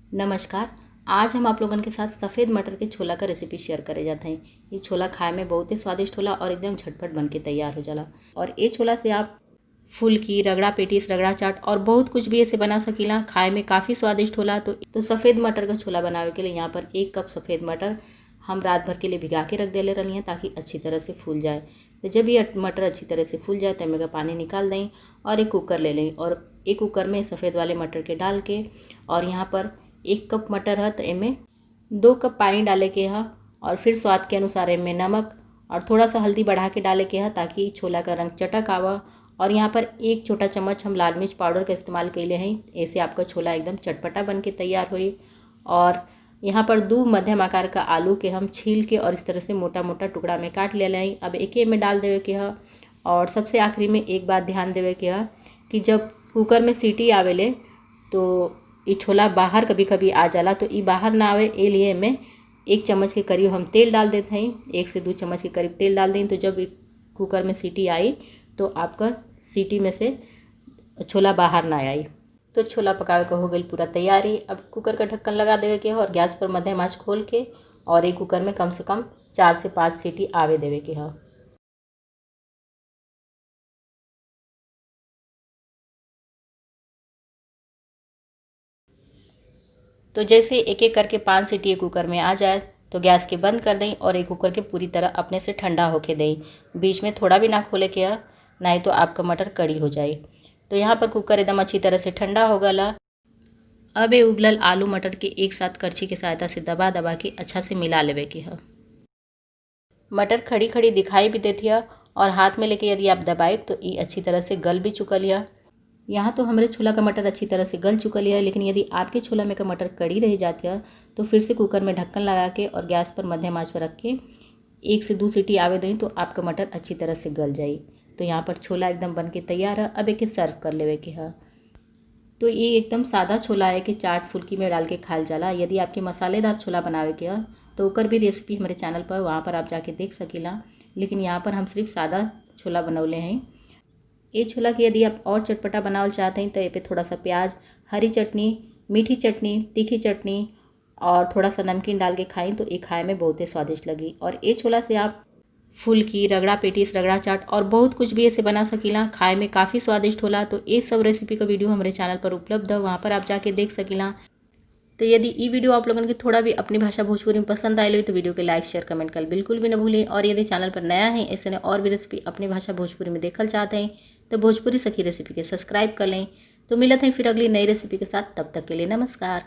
नमस्कार। आज हम आप लोगन के साथ सफ़ेद मटर के छोला का रेसिपी शेयर करे जाते हैं। ये छोला खाए में बहुत ही स्वादिष्ट होला और एकदम झटपट बन के तैयार हो जाला। और ये छोला से आप फुल्की, रगड़ा पेटीस, रगड़ा चाट और बहुत कुछ भी ऐसे बना सकीला। खाए में काफ़ी स्वादिष्ट होला। तो सफ़ेद मटर का छोला बनावे के लिए यहाँ पर 1 कप सफ़ेद मटर हम रात भर के लिए भिगा के रख देले रही हैं ताकि अच्छी तरह से फूल जाए। तो जब ये मटर अच्छी तरह से फूल जाए तो इनमें का पानी निकाल दें और एक कुकर ले लें और एक कुकर में सफ़ेद वाले मटर के डाल के और यहाँ पर 1 कप मटर है तो इनमें 2 कप पानी डाले के है और फिर स्वाद के अनुसार इनमें नमक और थोड़ा सा हल्दी बढ़ा के डाले के है ताकि छोला का रंग चटक आवा। और यहाँ पर 1 छोटा चम्मच हम लाल मिर्च पाउडर का इस्तेमाल कैले हैं। ऐसे आपका छोला एकदम चटपटा बन के तैयार हुई। और यहाँ पर 2 मध्यम आकार का आलू के हम छील के और इस तरह से मोटा मोटा टुकड़ा में काट ले लें। अब एक में डाल देवे के है। और सबसे आखिरी में एक बात ध्यान देवे के है कि जब कुकर में सीटी आवेले तो ये छोला बाहर कभी कभी आ जाला, तो ये बाहर ना आवे ए लिए में 1 चम्मच के करीब हम तेल डाल देते हैं। 1 से 2 चम्मच के करीब तेल डाल दें। तो जब कुकर में सीटी आई तो आपका सीटी में से छोला बाहर ना आई। तो छोला पकावे का हो गई पूरा तैयारी। अब कुकर का ढक्कन लगा देवे के है और गैस पर मध्यम आंच खोल के और एक कुकर में कम से कम 4 से 5 सीटी आवे देवे के है। तो जैसे एक एक करके 5 सीटी एक कुकर में आ जाए तो गैस के बंद कर दें और एक कुकर के पूरी तरह अपने से ठंडा होके दें। बीच में थोड़ा भी ना खोले के नहीं तो आपका मटर कड़ी हो जाए। तो यहाँ पर कुकर एकदम अच्छी तरह से ठंडा हो गला। अब ये उबलल आलू मटर के एक साथ करछी की सहायता से दबा दबा के अच्छा से मिला लेवे के है। मटर खड़ी खड़ी दिखाई भी देती है और हाथ में लेके यदि आप दबाए तो ये अच्छी तरह से गल भी चुकल है। यहाँ तो हमारे छोला का मटर अच्छी तरह से गल चुकल है, लेकिन यदि आपके छोला में का मटर कड़ी रह जाती है तो फिर से कुकर में ढक्कन लगा के और गैस पर मध्यम आंच पर रख के 1 से 2 सीटी आवे दें तो आपका मटर अच्छी तरह से गल जाए। तो यहाँ पर छोला एकदम बन के तैयार है। अब एक सर्व कर लेवे के है। तो ये एकदम सादा छोला है कि चाट फुल्की में डाल के खायल जाला। यदि आपके मसालेदार छोला बनावे के है तो ओकर भी रेसिपी हमारे चैनल पर वहाँ पर आप जाके देख सकीला। लेकिन यहाँ पर हम सिर्फ सादा छोला बनौले हैं। ये छोला कि यदि आप और चटपटा बनावल चाहते हैं तो ये पे थोड़ा सा प्याज, हरी चटनी, मीठी चटनी, तीखी चटनी और थोड़ा सा नमकीन डाल के खाएं तो ये खाए में बहुत ही स्वादिष्ट लगी। और ये छोला से आप फुल्की, रगड़ा पेटीस, रगड़ा चाट और बहुत कुछ भी ऐसे बना सकीला। खाए में काफ़ी स्वादिष्ट होला। तो ये सब रेसिपी का वीडियो हमारे चैनल पर उपलब्ध है, वहाँ पर आप जाके देख सकीला। तो यदि ये वीडियो आप लोगों के थोड़ा भी अपनी भाषा भोजपुरी में पसंद आए तो वीडियो के लाइक शेयर कमेंट कर बिल्कुल भी न भूलें। और यदि चैनल पर नया है ऐसे ने और भी रेसिपी अपनी भाषा भोजपुरी में देखल चाहते हैं तो भोजपुरी सखी रेसिपी के सब्सक्राइब कर लें। तो मिलते हैं फिर अगली नई रेसिपी के साथ। तब तक के लिए नमस्कार।